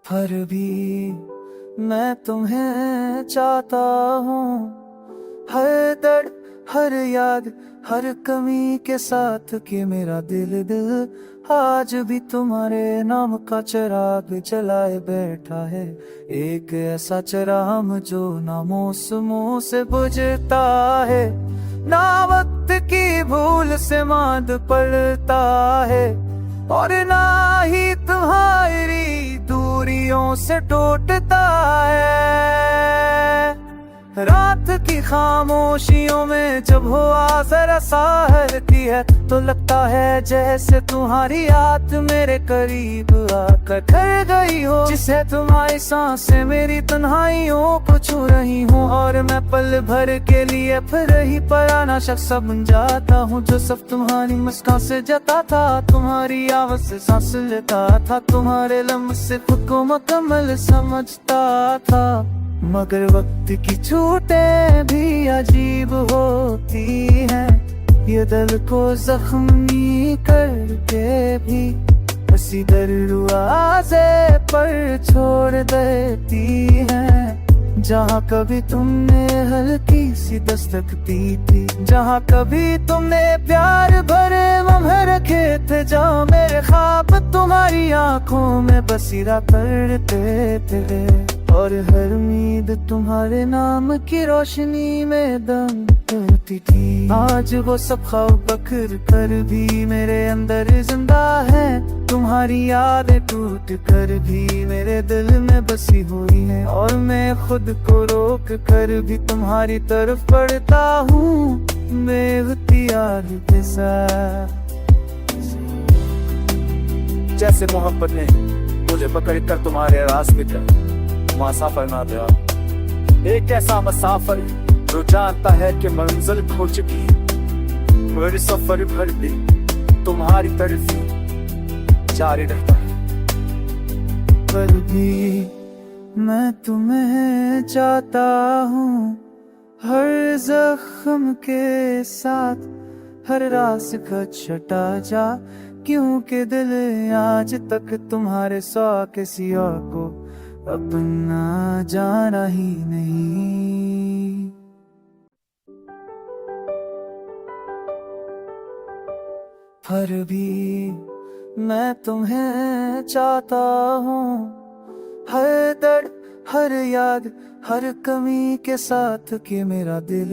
फिर भी मैं तुम्हें चाहता हूँ, हर दर्द हर याद हर कमी के साथ कि मेरा दिल आज भी तुम्हारे नाम का चिराग जलाए बैठा है। एक ऐसा चिराग जो ना मौसमों से बुझता है, ना वक्त की भूल से मांद पड़ता है, और ना ही तुम्हारी दूरियों से टूटता है। रात की खामोशियों में जब हवा जरा सहलती है, तो लगता है जैसे तुम्हारी याद मेरे करीब आकर ठहर गई हो। जिसे तुम्हारी सांसें मेरी तन्हाइयों को छू रही हूँ, और मैं पल भर के लिए फिर ही पुराना शख्स बन जाता हूँ, जो सब तुम्हारी मुस्कान से जता था, तुम्हारी आवाज़ से सांस लेता था, तुम्हारे लम्हे से खुद को मुकम्मल समझता था। मगर वक्त की छूटें भी अजीब होती हैं, ये दिल को जख्मी करके भी हंसी दरवाजे पर छोड़ देती हैं। जहाँ कभी तुमने हल्की सी दस्तक दी थी, जहाँ कभी तुमने प्यार भरे लम्हे रखे थे, जहाँ मेरे ख्वाब तुम्हारी आंखों में बसीरा करते थे, और हर उम्मीद तुम्हारे नाम की रोशनी में दम करती थी। आज वो सब ख्वाब बखर कर भी मेरे अंदर जिंदा है, तुम्हारी यादें टूट कर भी मेरे दिल में बसी हुई हैं, और मैं खुद को रोक कर भी तुम्हारी तरफ पढ़ता हूँ बेइख्तियार के साथ। जैसे मोहब्बत ने मुझे पकड़ कर तुम्हारे रास्ते पर मुसाफिर ना दिया, एक ऐसा मुसाफिर जो जानता है कि मंजिल खो चुकी है, मेरे सफर भर भी तुम्हारी तरफ जारी रहता है। पर भी मैं तुम्हें चाहता हूँ, हर जख्म के साथ हर रास का छटा जा, क्योंकि दिल आज तक तुम्हारे सिवा किसी और को अपना जाना ही नहीं। फिर भी मैं तुम्हें चाहता हूँ, हर दर्द हर याद हर कमी के साथ कि मेरा दिल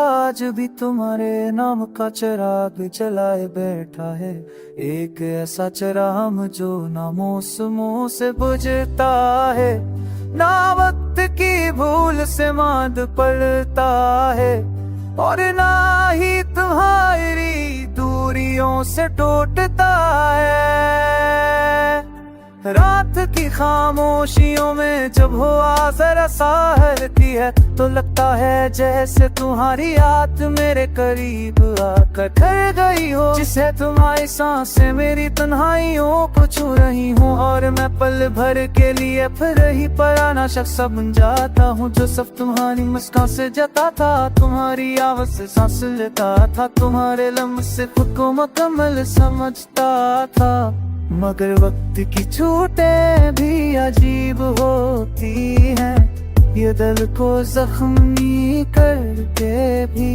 आज भी तुम्हारे नाम का चिराग जलाए बैठा है। एक ऐसा चिराग जो ना मौसमों से बुझता है, ना वक्त की भूल से मांद पड़ता है, और ना ही तुम्हारी दूरियों से टूटता है। रात की खामोशियों में जब हवा जरा सहलती है, तो लगता है जैसे तुम्हारी याद मेरे करीब आकर ठहर गई हो। जिसे तुम्हारी सांसें मेरी तन्हाइयों को छू रही हूँ, और मैं पल भर के लिए फिर ही पुराना शख्स बन जाता हूँ, जो सब तुम्हारी मुस्कान से जता था, तुम्हारी आवाज़ से सांस लेता था, तुम्हारे लम्हे से खुद को मुकम्मल समझता था। मगर वक्त की छूटें भी अजीब होती हैं, ये दिल को जख्मी करके भी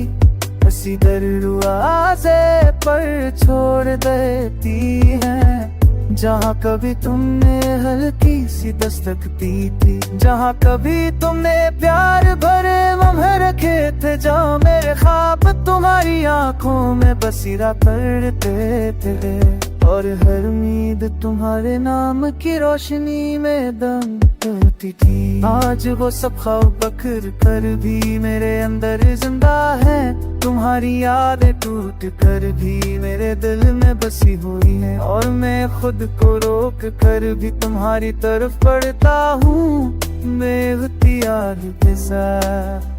हंसी दरवाजे पर छोड़ देती हैं। जहाँ कभी तुमने हल्की सी दस्तक दी थी, जहाँ कभी तुमने प्यार भरे लम्हे रखे थे, जहाँ मेरे ख्वाब तुम्हारी आंखों में बसीरा करते थे, और हर उम्मीद तुम्हारे नाम की रोशनी में दम करती थी। आज वो सब ख्वाब बखर कर भी मेरे अंदर जिंदा है, तुम्हारी यादें टूट कर भी मेरे दिल में बसी हुई हैं, और मैं खुद को रोक कर भी तुम्हारी तरफ पढ़ता हूँ बेइख्तियार के साथ।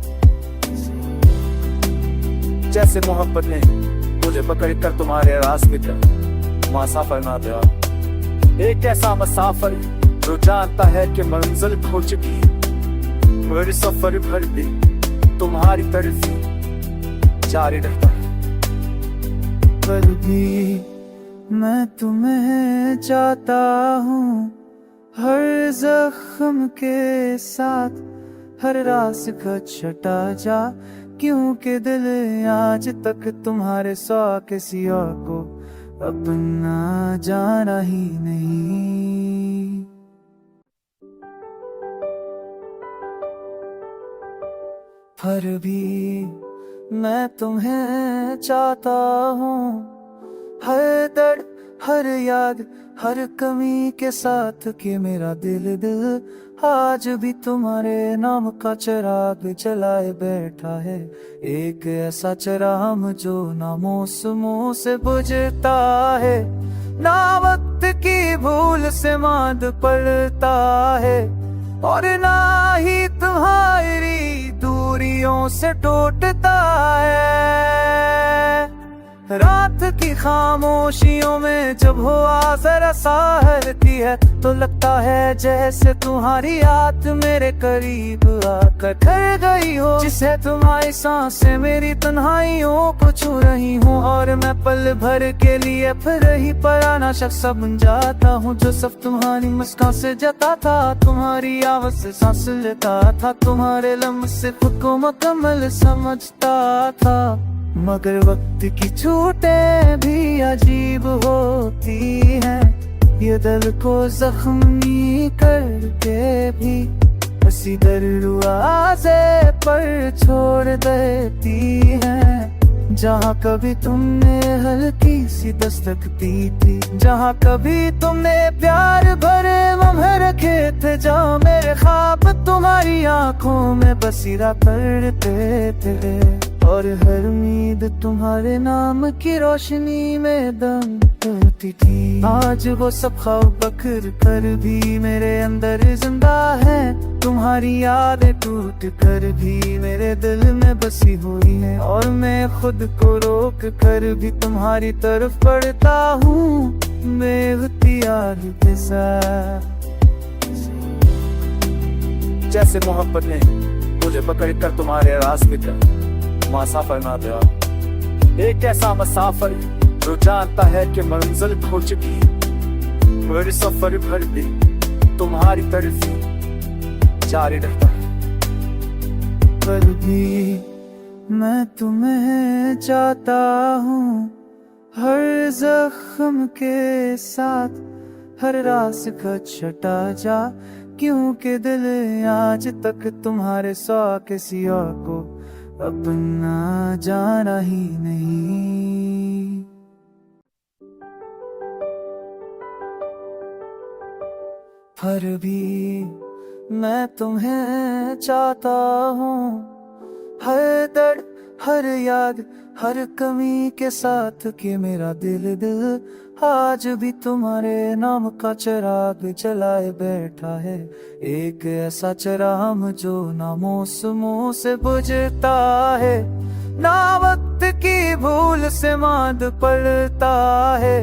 जैसे मोहब्बत ने मुझे पकड़ कर तुम्हारे रास्ते पर मुसाफिर ना दिया, एक ऐसा मुसाफिर जो जानता है कि मंजिल खो चुकी है, मेरे सफर भर भी तुम्हारी तरफ जारी रहता है। पर भी मैं तुम्हें चाहता हूँ हर जख्म के साथ, हर रास का छटा जा, क्योंकि दिल आज तक तुम्हारे सिवा किसी और को अपना जाना ही नहीं। फिर भी मैं तुम्हें चाहता हूँ हर दर्द, हर याद, हर कमी के साथ कि मेरा दिल आज भी तुम्हारे नाम का चिराग जलाए बैठा है। एक ऐसा चिराग जो ना मौसमों से बुझता है, ना वक्त की भूल से मांद पड़ता है, और ना ही तुम्हारी दूरियों से टूटता है। रात की खामोशियों में जब हवा जरा सहलती है, तो लगता है जैसे तुम्हारी याद मेरे करीब आकर कर गई हो। जिसे तुम्हारी सांसें मेरी तन्हाइयों को छू रही हूँ, और मैं पल भर के लिए फिर ही पराना शख्स बन जाता हूँ, जो सब तुम्हारी मुस्कान से जता था, तुम्हारी आवाज से सांस लेता था, तुम्हारे लम्हे से खुद को मुकम्मल समझता था। मगर वक्त की छूटें भी अजीब होती हैं, ये दिल को जख्मी करके भी हंसी दरवाजे पर छोड़ देती हैं। जहाँ कभी तुमने हल्की सी दस्तक दी थी, जहाँ कभी तुमने प्यार भरे लम्हे रखे थे, जहाँ मेरे ख्वाब तुम्हारी आंखों में बसीरा करते थे, और हर उम्मीद तुम्हारे नाम की रोशनी में दम करती थी। आज वो सब ख्वाब बखर कर भी मेरे अंदर जिंदा है, तुम्हारी यादें टूट कर भी मेरे दिल में बसी हुई है, और मैं खुद को रोक कर भी तुम्हारी तरफ बढ़ता हूँ बेइख्तियार के साथ। जैसे मोहब्बत ने मुझे पकड़ कर तुम्हारे रास्ते का मुसाफिर ना दिया, एक ऐसा मुसाफिर जो जानता है कि मंजिल खो चुकी है, मेरे सफर भर भी तुम्हारी तरफ से जारी रहता है। पर भी मैं तुम्हें चाहता हूँ हर जख्म के साथ, हर रास का छटा जा, क्योंकि दिल आज तक तुम्हारे सिवा किसी और को अपना जाना ही नहीं। फिर भी मैं तुम्हें चाहता हूँ हर दर्द, हर याद, हर कमी के साथ कि मेरा दिल आज भी तुम्हारे नाम का चिराग जलाए बैठा है। एक ऐसा चिराग जो ना मौसमों से बुझता है, ना वक्त की भूल से मांद पड़ता है,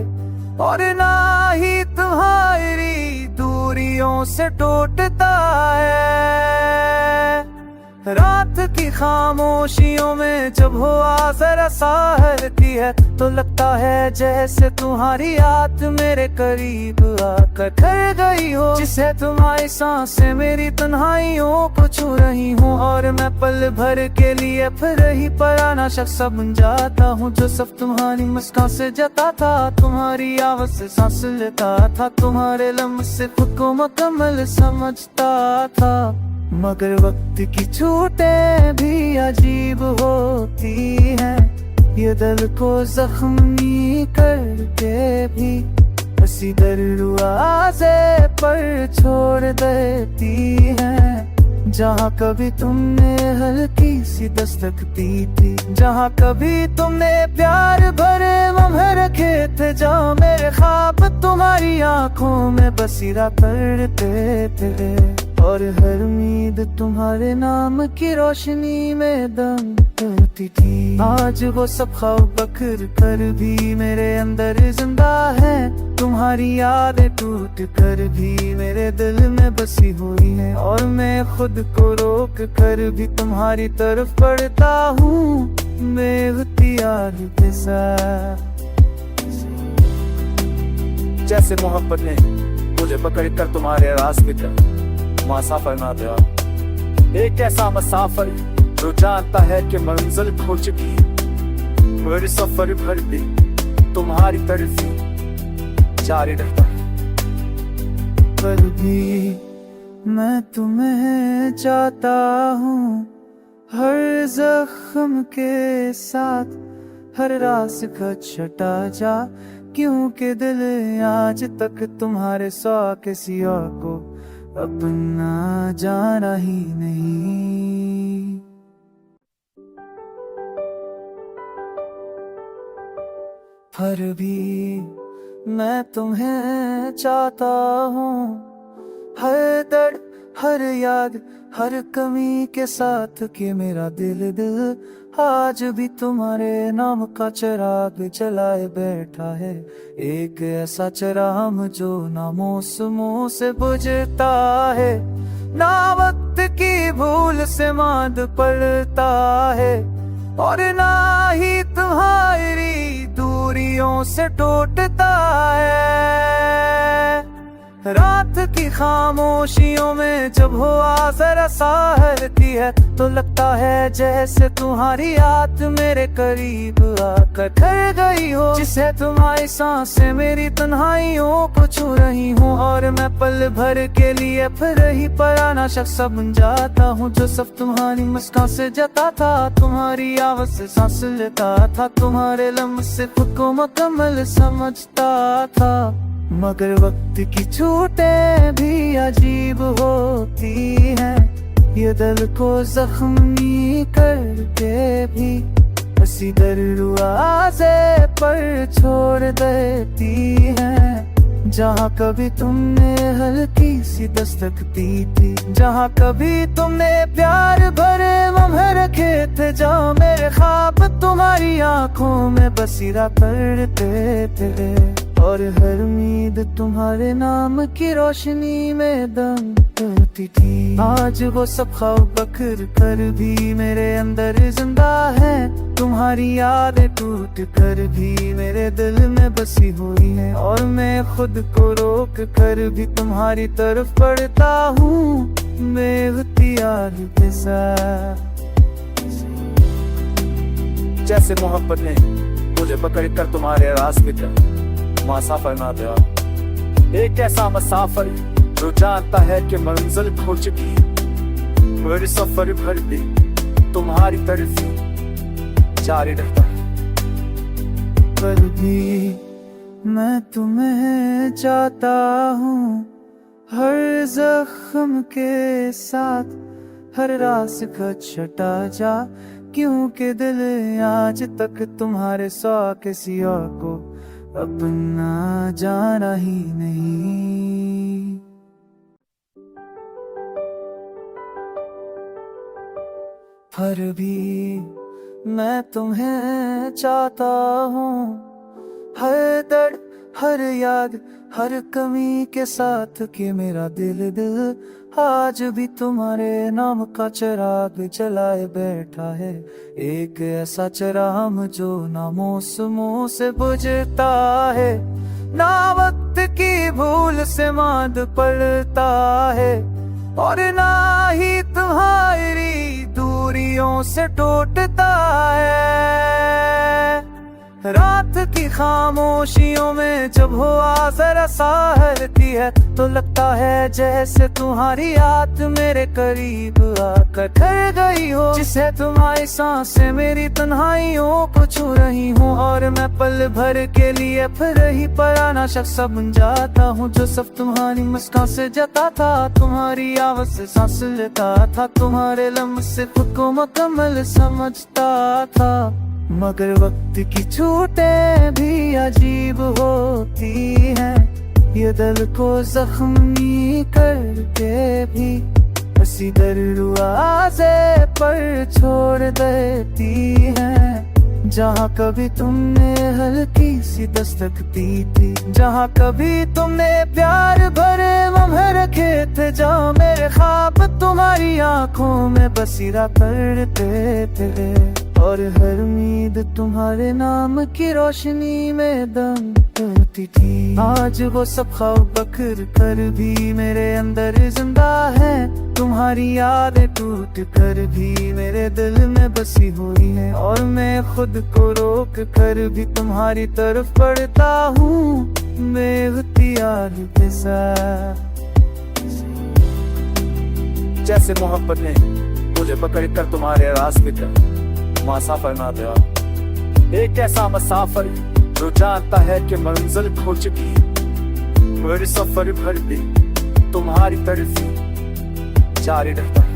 और ना ही तुम्हारी दूरियों से टूटता है। रात की खामोशियों में जब हवा जरा सहलती है, तो लगता है जैसे तुम्हारी याद मेरे करीब आकर कर गई हो। जिसे तुम्हारी सांसें मेरी तन्हाइयों को छू रही हूँ, और मैं पल भर के लिए फिर ही पराना शख्स बन जाता हूँ, जो सब तुम्हारी मुस्कान से जता था, तुम्हारी आवाज से सांस लेता था, तुम्हारे लम्हे से खुद को मुकम्मल समझता था। मगर वक्त की छूटें भी अजीब होती हैं, ये दिल को जख्मी करके भी हंसी दरवाजे पर छोड़ देती हैं। जहाँ कभी तुमने हल्की सी दस्तक दी थी, जहाँ कभी तुमने प्यार भरे लम्हे रखे थे, जहाँ मेरे ख्वाब तुम्हारी आंखों में बसीरा करते थे, और हर उम्मीद तुम्हारे नाम की रोशनी में दम करती थी। आज वो सब ख्वाब बखर कर भी मेरे अंदर जिंदा है, तुम्हारी यादें टूट कर भी मेरे दिल में बसी हुई है, और मैं खुद को रोक कर भी तुम्हारी तरफ बढ़ता हूँ बेइख्तियार के साथ। जैसे मोहब्बत ने मुझे पकड़ कर तुम्हारे रास्ते पर मुसाफिर ना दिया। एक ऐसा मुसाफिर जो जानता है कि मंजिल खो चुकी है, मेरे सफर भर भी तुम्हारी तरफ ही जारी रहता है। पर भी मैं तुम्हें चाहता हूँ, हर जख्म के साथ हर रास का छटा जा, क्योंकि दिल आज तक तुम्हारे सिवा किसी और को अपना जाना ही नहीं। पर भी मैं तुम्हें चाहता हूँ, हर दर्द हर याद हर कमी के साथ कि मेरा दिल आज भी तुम्हारे नाम का चिराग जलाए बैठा है। एक ऐसा चिराग जो ना मौसमों से बुझता है, ना वक्त की भूल से मांद पड़ता है, और ना ही तुम्हारी दूरियों से टूटता है। रात की खामोशियों में जब हवा जरा सहलती है, तो लगता है जैसे तुम्हारी याद मेरे करीब आकर ठहर गई हो। जिसे तुम्हारी सांसें मेरी तन्हाइयों को छू रही हूँ, और मैं पल भर के लिए फिर ही पराना शख्स बन जाता हूँ, जो सब तुम्हारी मुस्कान से जता था, तुम्हारी आवाज से सांस लेता था, तुम्हारे लम्हे से खुद को मुकम्मल समझता था। मगर वक्त की छूटें भी अजीब होती हैं, ये दिल को जख्मी करके भी हंसी दरवाजे पर छोड़ देती हैं। जहाँ कभी तुमने हल्की सी दस्तक दी थी, जहाँ कभी तुमने प्यार भरे लम्हे रखे थे, जहाँ मेरे ख्वाब तुम्हारी आंखों में बसीरा करते थे, और हर उम्मीद तुम्हारे नाम की रोशनी में दम करती थी। आज वो सब ख्वाब बखर कर भी मेरे अंदर जिंदा है, तुम्हारी यादें टूट कर भी मेरे दिल में बसी हुई है, और मैं खुद को रोक कर भी तुम्हारी तरफ बढ़ता हूँ बेइख्तियार के साथ। जैसे मोहब्बत ने मुझे पकड़ कर तुम्हारे रास्ते पर मुसाफिर ना दिया। एक ऐसा मुसाफिर जो जानता है कि मंजिल खो चुकी है, मेरे सफर भर भी तुम्हारी तरफ ही जारी रहता है। पर भी मैं तुम्हें चाहता हूँ, हर जख्म के साथ हर रास का छटा जा, क्योंकि दिल आज तक तुम्हारे सिवा किसी और को अपना जाना ही नहीं। पर भी मैं तुम्हें चाहता हूँ, हर दर्द हर याद हर कमी के साथ कि मेरा दिल आज भी तुम्हारे नाम का चिराग जलाए बैठा है। एक ऐसा चिराग जो ना मौसमों से बुझता है, ना वक्त की भूल से मांद पड़ता है, और ना ही तुम्हारी दूरियों से टूटता है। रात की खामोशियों में जब हवा जरा सहलती है, तो लगता है जैसे तुम्हारी याद मेरे करीब आकर ठहर गई हो। जिसे तुम्हारी सांसें मेरी तन्हाइयों को छू रही हूँ, और मैं पल भर के लिए फिर ही पराना शख्स बन जाता हूँ, जो सब तुम्हारी मुस्कान से जता था, तुम्हारी आवाज से सांस लेता था, तुम्हारे लम्हे से खुद को मुकम्मल समझता था। मगर वक्त की छूटें भी अजीब होती हैं, ये दिल को जख्मी करके भी हंसी दरवाजे पर छोड़ देती हैं। जहाँ कभी तुमने हल्की सी दस्तक दी थी, जहाँ कभी तुमने प्यार भरे लम्हे रखे थे, जहाँ मेरे ख्वाब तुम्हारी आंखों में बसीरा करते थे। और हर उम्मीद तुम्हारे नाम की रोशनी में दम करती थी। आज वो सब ख्वाब बकर कर भी मेरे अंदर जिंदा है। तुम्हारी यादें टूट कर भी मेरे दिल में बसी हुई है। और मैं खुद को रोक कर भी तुम्हारी तरफ बढ़ता हूँ बेइख्तियार के साथ। जैसे मोहब्बत ने मुझे पकड़ कर तुम्हारे रास्ते पर मुसाफिर ना दिया। एक ऐसा मुसाफिर जो जानता है कि मंजिल खो चुकी है। मेरे सफर भर भी तुम्हारी तरफ ही जारी रहता है।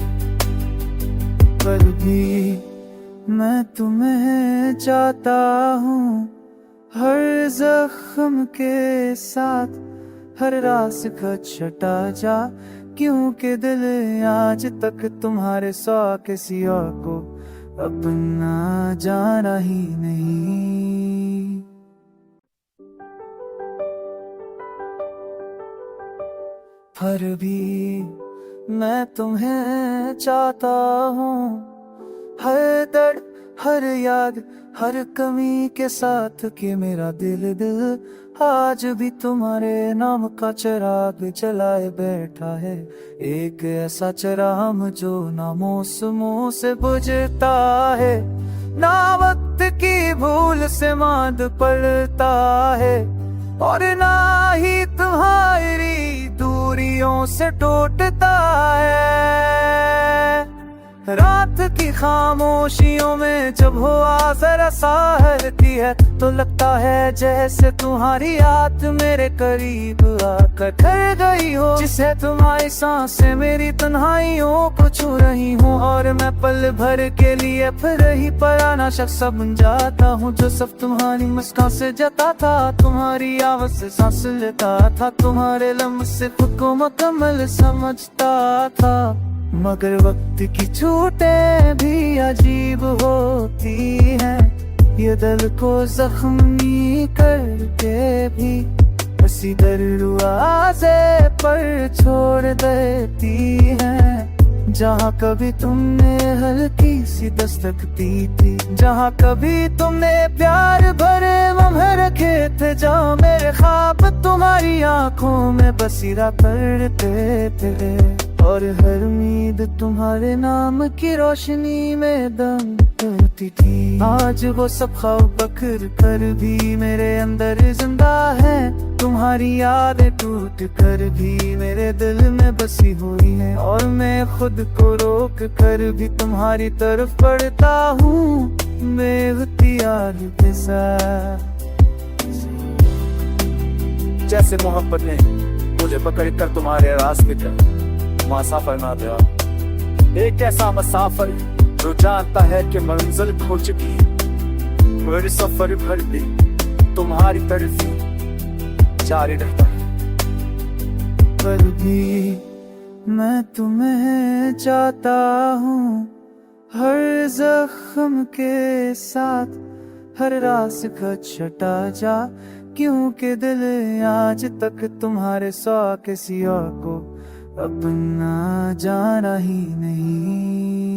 पर भी मैं तुम्हें चाहता हूँ हर जख्म के साथ। हर रास छटा जा क्योंकि दिल आज तक तुम्हारे सिवा किसी और को अपना जाना ही नहीं। पर भी मैं तुम्हें चाहता हूँ हर दर्द हर याद हर कमी के साथ कि मेरा दिल आज भी तुम्हारे नाम का चिराग जलाए बैठा है। एक ऐसा चिराग जो ना मौसमों से बुझता है, ना वक्त की भूल से मांद पड़ता है, और ना ही तुम्हारी दूरियों से टूटता है। रात की खामोशियों में जब हवा जरा सहरती है तो लगता है जैसे तुम्हारी याद मेरे करीब आकर ठहर गई हो। जिसे तुम्हारी सांसें मेरी तन्हाइयों को छू रही हूँ, और मैं पल भर के लिए फिर ही पराना शख्स बन जाता हूँ जो सब तुम्हारी मुस्कान से जता था, तुम्हारी आवाज से सांस लेता था, तुम्हारे लम्हे से खुद को मुकम्मल समझता था। मगर वक्त की छूटें भी अजीब होती हैं, ये दिल को जख्मी करके भी हंसी दरवाजे पर छोड़ देती हैं। जहाँ कभी तुमने हल्की सी दस्तक दी थी, जहाँ कभी तुमने प्यार भरे लम्हे रखे थे, जहाँ मेरे ख्वाब तुम्हारी आंखों में बसीरा करते थे, और हर उम्मीद तुम्हारे नाम की रोशनी में दम करती थी। आज वो सब ख्वाब बकर कर भी मेरे अंदर जिंदा है। तुम्हारी यादें टूट कर भी मेरे दिल में बसी हुई है, और मैं खुद को रोक कर भी तुम्हारी तरफ बढ़ता हूँ बेइख्तियार के साथ। जैसे मोहब्बत ने मुझे पकड़ कर तुम्हारे रास्ते पर मुसाफिर ना दिया। एक ऐसा मुसाफिर जो जानता है कि मंजिल खो चुकी है। मेरे सफर भर भी तुम्हारी तरफ ही जारी रहता है। पर भी मैं तुम्हें चाहता हूँ हर जख्म के साथ। हर रास छटा जा क्योंकि दिल आज तक तुम्हारे सिवा किसी और को अपना जाना ही नहीं।